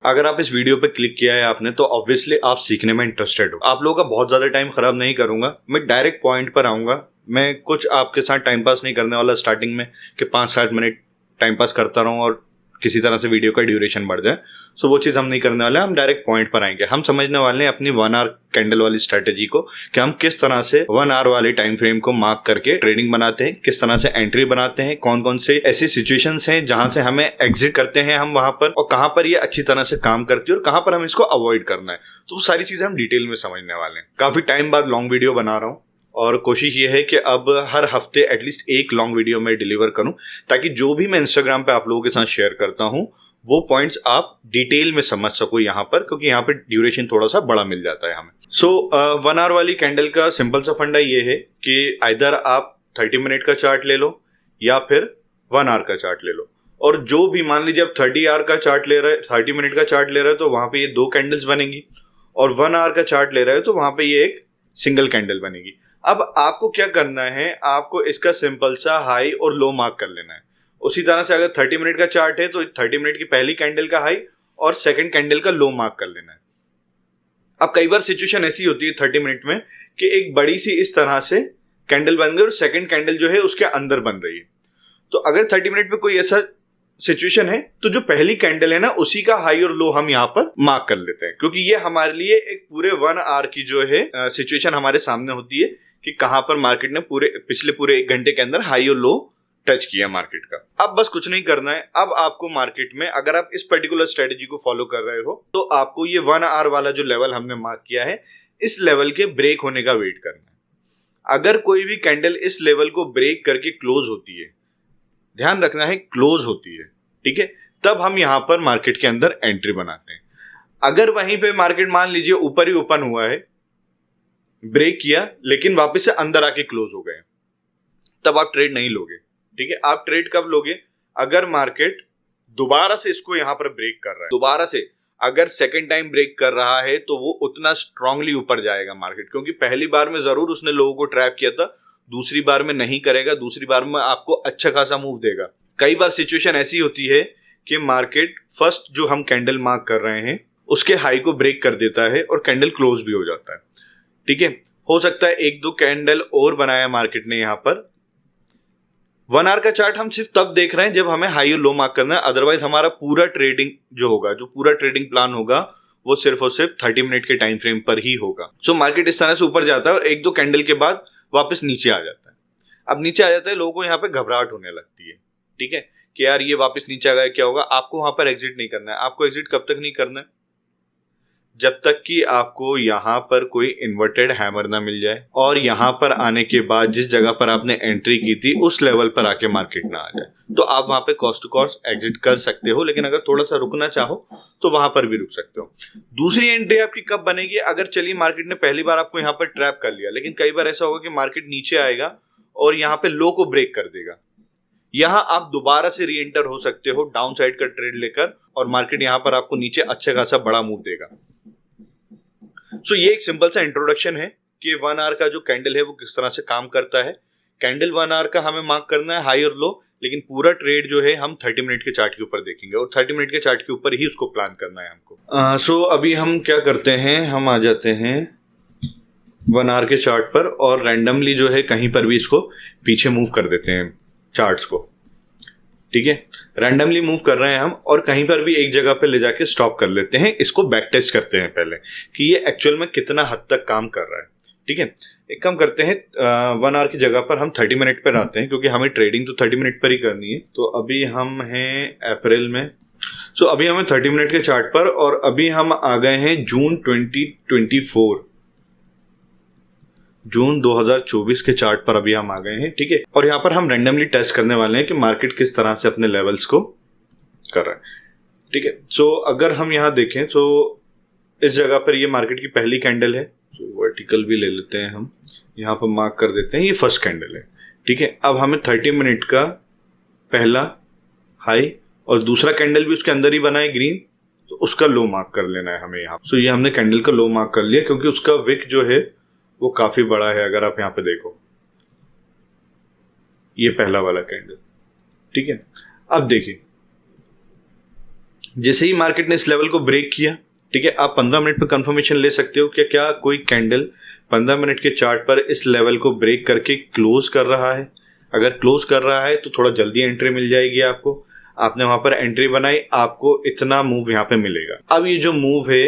अगर आप इस वीडियो पे क्लिक किया है आपने तो ऑब्वियसली आप सीखने में इंटरेस्टेड हो। आप लोगों का बहुत ज़्यादा टाइम खराब नहीं करूंगा, मैं डायरेक्ट पॉइंट पर आऊँगा। मैं कुछ आपके साथ टाइम पास नहीं करने वाला स्टार्टिंग में कि 5-7 मिनट टाइम पास करता रहूँ और किसी तरह से वीडियो का ड्यूरेशन बढ़ जाए। सो वो चीज़ हम नहीं करने वाले, हम डायरेक्ट पॉइंट पर आएंगे। हम समझने वाले हैं अपनी 1 आवर कैंडल वाली स्ट्रेटेजी को कि हम किस तरह से 1 आवर वाले टाइम फ्रेम को मार्क करके ट्रेडिंग बनाते हैं, किस तरह से एंट्री बनाते हैं, कौन कौन से ऐसी सिचुएशंस हैं जहां से हमें एग्जिट करते हैं हम वहां पर, और कहां पर ये अच्छी तरह से काम करती है और कहां पर हम इसको अवॉइड करना है। तो वो सारी चीजें हम डिटेल में समझने वाले हैं। काफी टाइम बाद लॉन्ग वीडियो बना रहा हूँ और कोशिश ये है कि अब हर हफ्ते एटलीस्ट एक लॉन्ग वीडियो में डिलीवर करूं, ताकि जो भी मैं इंस्टाग्राम पे आप लोगों के साथ शेयर करता हूं वो पॉइंट्स आप डिटेल में समझ सको यहाँ पर, क्योंकि यहाँ पे ड्यूरेशन थोड़ा सा बड़ा मिल जाता है हमें। सो 1 आवर वाली कैंडल का सिंपल सा फंडा ये है कि आइदर आप 30 मिनट का चार्ट ले लो या फिर 1 आवर का चार्ट ले लो। और जो भी मान लीजिए आप 30 आवर का चार्ट ले रहे, 30 मिनट का चार्ट ले रहे हो तो वहां पे ये 2 कैंडल्स बनेंगी, और 1 आवर का चार्ट ले रहे हो तो वहां पे ये एक सिंगल कैंडल बनेगी। अब आपको क्या करना है, आपको इसका सिंपल सा हाई और लो मार्क कर लेना है। उसी तरह से अगर 30 मिनट का चार्ट है तो 30 मिनट की पहली कैंडल का हाई और सेकंड कैंडल का लो मार्क कर लेना है। अब कई बार सिचुएशन ऐसी होती है 30 मिनट में कि एक बड़ी सी इस तरह से कैंडल बन गई और सेकंड कैंडल जो है उसके अंदर बन रही है। तो अगर 30 मिनट में कोई ऐसा सिचुएशन है तो जो पहली कैंडल है ना, उसी का हाई और लो हम यहाँ पर मार्क कर लेते हैं, क्योंकि ये हमारे लिए एक पूरे 1 आवर की जो है सिचुएशन हमारे सामने होती है कि कहां पर मार्केट ने पिछले पूरे 1 घंटे के अंदर हाई और लो टच किया मार्केट का। अब बस कुछ नहीं करना है। अब आपको मार्केट में अगर आप इस पर्टिकुलर स्ट्रेटेजी को फॉलो कर रहे हो तो आपको ये 1 आवर वाला जो लेवल हमने मार्क किया है, इस लेवल के ब्रेक होने का वेट करना है। अगर कोई भी कैंडल इस लेवल को ब्रेक करके क्लोज होती है, ध्यान रखना है क्लोज होती है, ठीक है, तब हम यहां पर मार्केट के अंदर एंट्री बनाते हैं। अगर वहीं पे मार्केट मान लीजिए ऊपर ही ओपन हुआ है, ब्रेक किया लेकिन वापस से अंदर आके क्लोज हो गए, तब आप ट्रेड नहीं लोगे, ठीक है। आप ट्रेड कब लोगे, अगर मार्केट दोबारा से इसको यहां पर ब्रेक कर रहा है, दोबारा से अगर सेकंड टाइम ब्रेक कर रहा है तो वो उतना स्ट्रांगली ऊपर जाएगा मार्केट, क्योंकि पहली बार में जरूर उसने लोगों को ट्रैप किया था, दूसरी बार में नहीं करेगा, दूसरी बार में आपको अच्छा खासा मूव देगा। कई बार सिचुएशन ऐसी होती है कि मार्केट फर्स्ट जो हम कैंडल मार्क कर रहे हैं उसके हाई को ब्रेक कर देता है और कैंडल क्लोज भी हो जाता है, ठीक है। हो सकता है 1-2 कैंडल और बनाया मार्केट ने यहाँ पर। 1 आवर का चार्ट हम सिर्फ तब देख रहे हैं जब हमें हाई और लो मार्क करना है, अदरवाइज हमारा पूरा ट्रेडिंग जो होगा, जो पूरा ट्रेडिंग प्लान होगा वो सिर्फ और सिर्फ 30 मिनट के टाइम फ्रेम पर ही होगा। सो मार्केट इस तरह से ऊपर जाता है और 1-2 कैंडल के बाद वापस नीचे आ जाता है। अब नीचे आ जाता है, लोगों को यहाँ पे घबराहट होने लगती है, ठीक है, कि यार ये वापस नीचे आ गया, क्या होगा। आपको वहां पर एग्जिट नहीं करना है। आपको एग्जिट कब तक नहीं करना है, जब तक कि आपको यहाँ पर कोई इन्वर्टेड हैमर ना मिल जाए और यहाँ पर आने के बाद जिस जगह पर आपने एंट्री की थी उस लेवल पर आके मार्केट ना आ जाए। तो आप वहां पे कॉस्ट टू कॉस्ट एग्जिट कर सकते हो, लेकिन अगर थोड़ा सा रुकना चाहो तो वहां पर भी रुक सकते हो। दूसरी एंट्री आपकी कब बनेगी, अगर चलिए मार्केट ने पहली बार आपको यहाँ पर ट्रैप कर लिया, लेकिन कई बार ऐसा होगा कि मार्केट नीचे आएगा और यहाँ पे लो को ब्रेक कर देगा, यहाँ आप दोबारा से री एंटर हो सकते हो डाउन साइड का ट्रेड लेकर, और मार्केट यहाँ पर आपको नीचे अच्छा खासा बड़ा मूव देगा। सो ये एक सिंपल सा इंट्रोडक्शन है कि 1 आवर का जो कैंडल है वो किस तरह से काम करता है। कैंडल 1 आवर का हमें मार्क करना है हाई और लो, लेकिन पूरा ट्रेड जो है हम 30 मिनट के चार्ट के ऊपर देखेंगे और 30 मिनट के चार्ट के ऊपर ही उसको प्लान करना है हमको। सो अभी हम क्या करते हैं, हम आ जाते हैं 1 आवर के चार्ट पर और रैंडमली जो है कहीं पर भी इसको पीछे मूव कर देते हैं चार्ट्स को, ठीक है। रैंडमली मूव कर रहे हैं हम और कहीं पर भी एक जगह पे ले जाके स्टॉप कर लेते हैं। इसको बैक टेस्ट करते हैं पहले कि ये एक्चुअल में कितना हद तक काम कर रहा है, ठीक है। एक काम करते हैं 1 आवर की जगह पर हम 30 मिनट पर आते हैं, क्योंकि हमें ट्रेडिंग तो 30 मिनट पर ही करनी है। तो अभी हम हैं अप्रैल में, सो अभी हमें 30 मिनट के चार्ट पर, और अभी हम आ गए हैं जून 2024, जून 2024 के चार्ट पर अभी हम आ गए हैं, ठीक है। और यहाँ पर हम रैंडमली टेस्ट करने वाले हैं कि मार्केट किस तरह से अपने लेवल्स को कर रहा है, ठीक है। सो अगर हम यहाँ देखें तो इस जगह पर ये मार्केट की पहली कैंडल है, तो वर्टिकल भी ले लेते हैं हम, यहाँ पर मार्क कर देते हैं ये फर्स्ट कैंडल है, ठीक है। अब हमें 30 मिनट का पहला हाई और दूसरा कैंडल भी उसके अंदर ही बना है ग्रीन, तो उसका लो मार्क कर लेना है हमें यहाँ। सो ये हमने कैंडल का लो मार्क कर लिया, क्योंकि उसका विक जो है वो काफी बड़ा है। अगर आप यहाँ पे देखो ये पहला वाला कैंडल, ठीक है। अब देखिए जैसे ही मार्केट ने इस लेवल को ब्रेक किया, ठीक है, आप 15 मिनट पे कंफर्मेशन ले सकते हो कि क्या कोई कैंडल 15 मिनट के चार्ट पर इस लेवल को ब्रेक करके क्लोज कर रहा है। अगर क्लोज कर रहा है तो थोड़ा जल्दी एंट्री मिल जाएगी आपको। आपने वहां पर एंट्री बनाई, आपको इतना मूव यहाँ पे मिलेगा। अब ये जो मूव है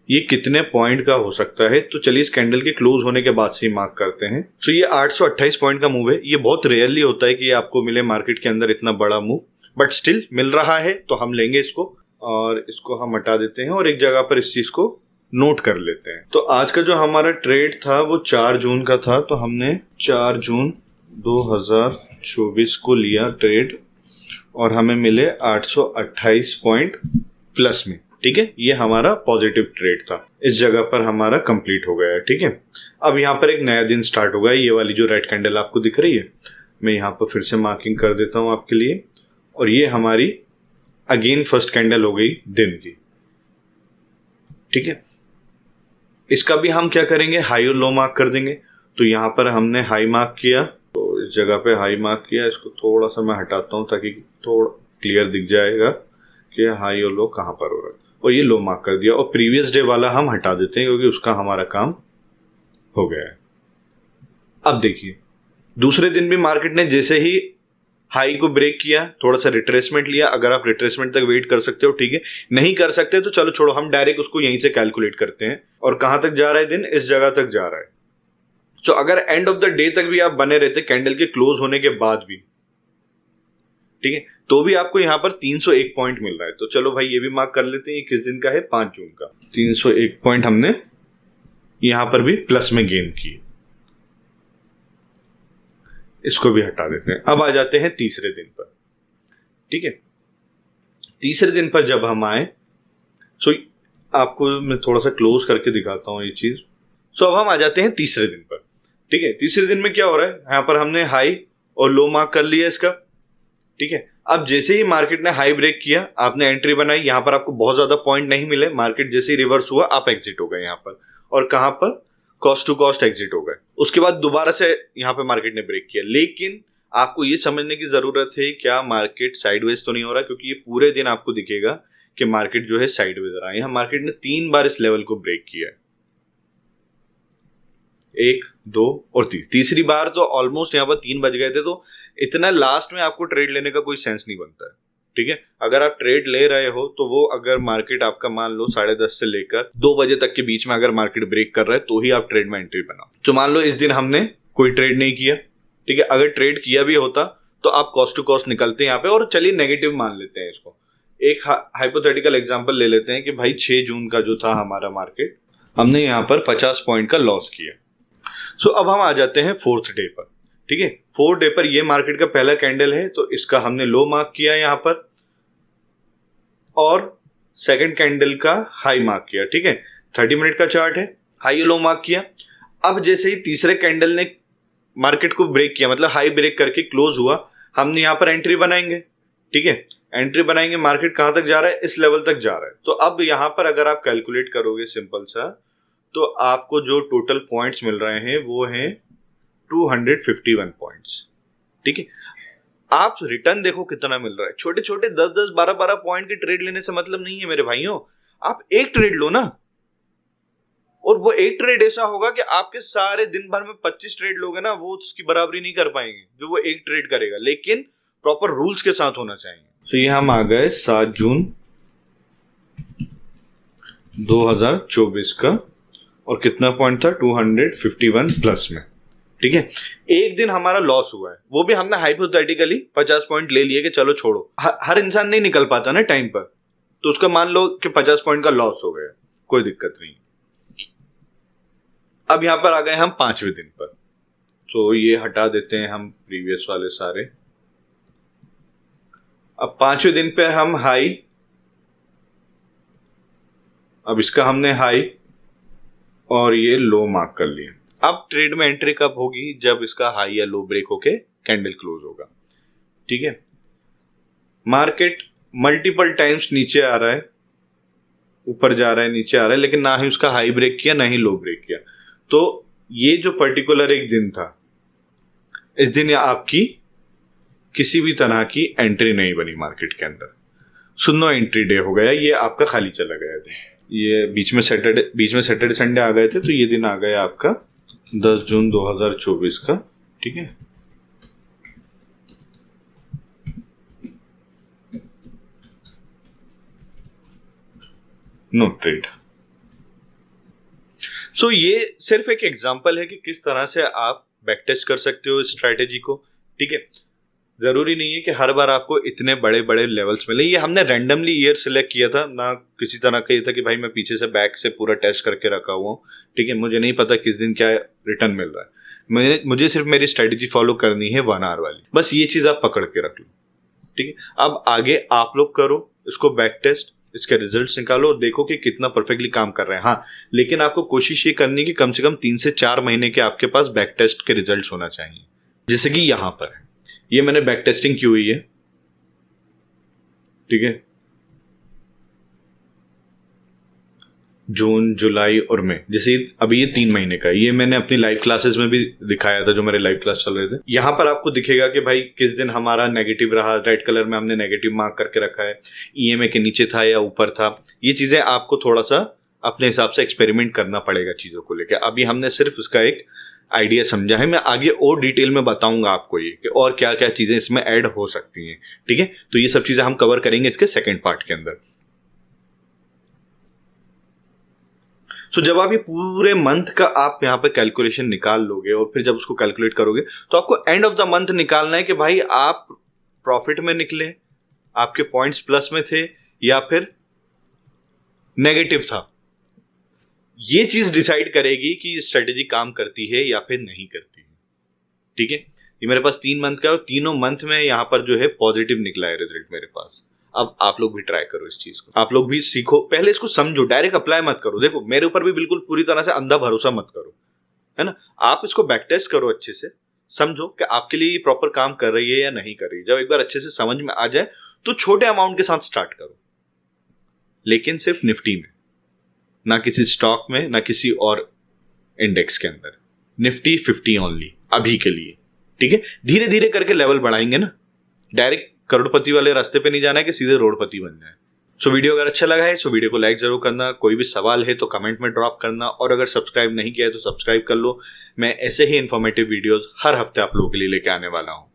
ये कितने पॉइंट का हो सकता है, तो चलिए इस कैंडल के क्लोज होने के बाद से मार्क करते हैं। तो ये 828 पॉइंट का मूव है। ये बहुत रेयरली होता है कि आपको मिले मार्केट के अंदर इतना बड़ा मूव, बट स्टिल मिल रहा है तो हम लेंगे इसको, और इसको हम हटा देते हैं और एक जगह पर इस चीज को नोट कर लेते हैं। तो आज का जो हमारा ट्रेड था वो 4 जून का था, तो हमने 4 जून 2024 को लिया ट्रेड और हमें मिले 828 पॉइंट प्लस में। ठीक है, ये हमारा पॉजिटिव ट्रेड था। इस जगह पर हमारा कंप्लीट हो गया है। ठीक है, अब यहाँ पर एक नया दिन स्टार्ट होगा। ये वाली जो रेड कैंडल आपको दिख रही है, मैं यहाँ पर फिर से मार्किंग कर देता हूँ आपके लिए, और ये हमारी अगेन फर्स्ट कैंडल हो गई दिन की। ठीक है, इसका भी हम क्या करेंगे, हाई और लो मार्क कर देंगे। तो यहाँ पर हमने हाई मार्क किया, तो इस जगह पे हाई मार्क किया। इसको थोड़ा सा मैं हटाता हूँ ताकि थोड़ा क्लियर दिख जाएगा कि हाई और लो कहाँ पर हो रहा है, और ये लो मार्क कर दिया। और प्रीवियस डे वाला हम हटा देते हैं क्योंकि उसका हमारा काम हो गया है। अब देखिए, दूसरे दिन भी मार्केट ने जैसे ही हाई को ब्रेक किया, थोड़ा सा रिट्रेसमेंट लिया। अगर आप रिट्रेसमेंट तक वेट कर सकते हो ठीक है, नहीं कर सकते तो चलो छोड़ो, हम डायरेक्ट उसको यहीं से कैलकुलेट करते हैं। और कहां तक जा रहा है दिन, इस जगह तक जा रहा है। तो अगर एंड ऑफ द डे तक भी आप बने रहते कैंडल के क्लोज होने के बाद भी, ठीक है, तो भी आपको यहां पर 301 पॉइंट मिल रहा है। तो चलो भाई ये भी मार्क कर लेते हैं। ये किस दिन का है, 5 जून का। 301 पॉइंट हमने यहां पर भी प्लस में गेन किए। इसको भी हटा देते हैं। अब आ जाते हैं तीसरे दिन पर। ठीक है, तीसरे दिन पर जब हम आए, सो आपको मैं थोड़ा सा क्लोज करके दिखाता हूं ये चीज। सो अब हम आ जाते हैं तीसरे दिन पर। ठीक है, तीसरे दिन में क्या हो रहा है, यहां पर हमने हाई और लो मार्क कर लिया इसका। ठीक है, अब जैसे ही मार्केट ने हाई ब्रेक किया, आपने एंट्री बनाई। यहां पर आपको बहुत ज्यादा पॉइंट नहीं मिले। मार्केट जैसे ही रिवर्स हुआ आप एग्जिट हो गए यहां पर, और कहां पर, कॉस्ट टू कॉस्ट एग्जिट हो गए। उसके बाद दोबारा से यहाँ पे मार्केट ने ब्रेक किया। लेकिन आपको ये समझने की जरूरत है क्या मार्केट साइडवेज तो नहीं हो रहा, क्योंकि ये पूरे दिन आपको दिखेगा कि मार्केट जो है साइडवेज रहा है। यहाँ मार्केट ने 3 बार इस लेवल को ब्रेक किया है, 1, 2 और 3। तीसरी बार तो ऑलमोस्ट यहाँ पर 3 बज गए थे। तो इतना लास्ट में आपको ट्रेड लेने का कोई सेंस नहीं बनता है। ठीक है, अगर आप ट्रेड ले रहे हो तो वो अगर मार्केट आपका मान लो 10:30 से लेकर 2 बजे तक के बीच में अगर मार्केट ब्रेक कर रहा है तो ही आप ट्रेड में एंट्री बनाओ। तो मान लो इस दिन हमने कोई ट्रेड नहीं किया, ठीक है, अगर ट्रेड किया भी होता तो आप कॉस्ट टू कॉस्ट निकलते हैं यहाँ पे, और चलिए नेगेटिव मान लेते हैं इसको। एक हाइपोथेटिकल एग्जांपल ले लेते हैं कि भाई 6 जून का जो था हमारा मार्केट, हमने यहाँ पर 50 पॉइंट का लॉस किया। सो अब हम आ जाते हैं 4th डे पर। ठीक है, 4th डे पर ये मार्केट का पहला कैंडल है, तो इसका हमने लो मार्क किया यहाँ पर, और सेकंड कैंडल का हाई मार्क किया। ठीक है, 30 मिनट का चार्ट है, हाई लो मार्क किया। अब जैसे ही तीसरे कैंडल ने मार्केट को ब्रेक किया, मतलब हाई ब्रेक करके क्लोज हुआ, हमने यहाँ पर एंट्री बनाएंगे। ठीक है, एंट्री बनाएंगे। मार्केट कहां तक जा रहा है, इस लेवल तक जा रहा है। तो अब यहाँ पर अगर आप कैलकुलेट करोगे सिंपल सा, तो आपको जो टोटल पॉइंट्स मिल रहे हैं वो हैं 251 पॉइंट्स। ठीक है, आप रिटर्न देखो कितना मिल रहा है। छोटे छोटे 10-10, 12-12 पॉइंट के ट्रेड लेने से मतलब नहीं है मेरे भाइयों। आप एक ट्रेड लो ना, और वो एक ट्रेड ऐसा होगा कि आपके सारे दिन भर में 25 ट्रेड लोगे ना, वो उसकी बराबरी नहीं कर पाएंगे जो वो एक ट्रेड करेगा, लेकिन प्रॉपर रूल्स के साथ होना चाहिए। तो ये हम आ गए 7 जून 2024 का, और कितना पॉइंट था, 251 प्लस में। ठीक है, एक दिन हमारा लॉस हुआ है, वो भी हमने हाइपोथेटिकली 50 पॉइंट ले लिए कि चलो छोड़ो। हर इंसान नहीं निकल पाता ना टाइम पर, तो उसका मान लो कि 50 पॉइंट का लॉस हो गया, कोई दिक्कत नहीं। अब यहां पर आ गए हम 5वें दिन पर, तो ये हटा देते हैं हम प्रीवियस वाले सारे। अब 5वें दिन पर हम हाई, अब इसका हमने हाई और ये लो मार्क कर लिए। अब ट्रेड में एंट्री कब होगी, जब इसका हाई या लो ब्रेक होके कैंडल क्लोज होगा। ठीक है, मार्केट मल्टीपल टाइम्स नीचे आ रहा है, ऊपर जा रहा है, नीचे आ रहा है, लेकिन ना ही उसका हाई ब्रेक किया ना ही लो ब्रेक किया। तो ये जो पर्टिकुलर एक दिन था, इस दिन आपकी किसी भी तरह की एंट्री नहीं बनी मार्केट के अंदर। सुनो एंट्री डे हो गया, ये आपका खाली चला गया था। ये बीच में सैटरडे संडे आ गए थे, तो ये दिन आ गया आपका 10 जून 2024 का। ठीक है, नो ट्रेड। सो ये सिर्फ एक एग्जांपल है कि किस तरह से आप बैक टेस्ट कर सकते हो स्ट्रैटेजी को। ठीक है, जरूरी नहीं है कि हर बार आपको इतने बड़े बड़े लेवल्स मिले। ये हमने रैंडमली ईयर सिलेक्ट किया था, ना किसी तरह का ये था कि भाई मैं पीछे से बैक से पूरा टेस्ट करके रखा हुआ हूँ। ठीक है, मुझे नहीं पता किस दिन क्या रिटर्न मिल रहा है। मुझे सिर्फ मेरी स्ट्रेटेजी फॉलो करनी है 1 आवर वाली, बस ये चीज आप पकड़ के रख लो। ठीक है, अब आगे आप लोग करो इसको बैक टेस्ट, इसके रिजल्ट्स निकालो और देखो कि कितना परफेक्टली काम कर रहे हैं। हाँ, लेकिन आपको कोशिश ये करनी है कि कम से कम 3 से 4 महीने के आपके पास बैक टेस्ट के रिजल्ट्स होना चाहिए। जैसे कि यहां पर है, ये मैंने बैक टेस्टिंग की हुई है। ठीक है, जून, जुलाई और मई, जैसे अभी ये 3 महीने का है। ये मैंने अपनी लाइव क्लासेस में भी दिखाया था, जो मेरे लाइव क्लास चल रहे थे। यहां पर आपको दिखेगा कि भाई किस दिन हमारा नेगेटिव रहा, रेड कलर में हमने नेगेटिव मार्क करके रखा है, ईएमए के नीचे था या ऊपर था। ये चीजें आपको थोड़ा सा अपने हिसाब से एक्सपेरिमेंट करना पड़ेगा चीजों को लेकर। अभी हमने सिर्फ उसका एक आइडिया समझा है, मैं आगे और डिटेल में बताऊंगा आपको ये कि और क्या क्या चीजें इसमें ऐड हो सकती हैं। ठीक है, तो ये सब चीजें हम कवर करेंगे इसके सेकंड पार्ट के अंदर। सो जब आप ये पूरे मंथ का आप यहाँ पे कैलकुलेशन निकाल लोगे और फिर जब उसको कैलकुलेट करोगे तो आपको एंड ऑफ द मंथ निकालना है कि भाई आप प्रॉफिट में निकले, आपके पॉइंट्स प्लस में थे या फिर नेगेटिव था। ये चीज डिसाइड करेगी कि स्ट्रेटेजी काम करती है या फिर नहीं करती है। ठीक है, ये मेरे पास 3 मंथ का है और तीनों मंथ में यहाँ पर जो है पॉजिटिव निकला है रिजल्ट मेरे पास। अब आप लोग भी ट्राई करो इस चीज को, आप लोग भी सीखो, पहले इसको समझो, डायरेक्ट अप्लाई मत करो। देखो मेरे ऊपर भी बिल्कुल पूरी तरह से अंधा भरोसा मत करो, है ना। आप इसको बैक टेस्ट करो, अच्छे से समझो कि आपके लिए प्रॉपर काम कर रही है या नहीं कर रही है। जब एक बार अच्छे से समझ में आ जाए तो छोटे अमाउंट के साथ स्टार्ट करो, लेकिन सिर्फ निफ्टी में, ना किसी स्टॉक में, ना किसी और इंडेक्स के अंदर। निफ्टी 50 ओनली अभी के लिए। ठीक है, धीरे धीरे करके लेवल बढ़ाएंगे ना, डायरेक्ट करोड़पति वाले रास्ते पे नहीं जाना है कि सीधे रोडपति बन जाए। सो वीडियो अगर अच्छा लगा है तो वीडियो को लाइक जरूर करना, कोई भी सवाल है तो कमेंट में ड्रॉप करना, और अगर सब्सक्राइब नहीं किया है तो सब्सक्राइब कर लो। मैं ऐसे ही इंफॉर्मेटिव वीडियोस हर हफ्ते आप लोगों के लिए लेके आने वाला हूँ।